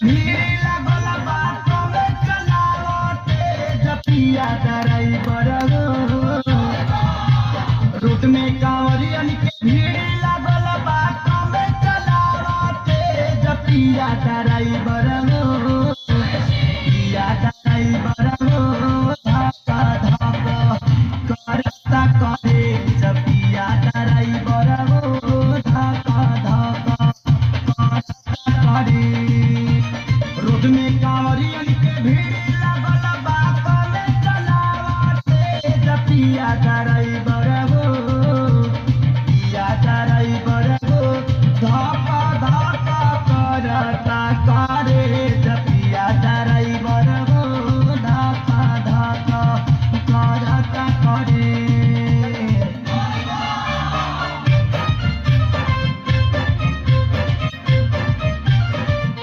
भीड़ लागल बा कमे चलावते जपिया ड्राइवर रोड में कांवरियन के भीड़ लागल बा कमे चलावते जपिया ड्राइवर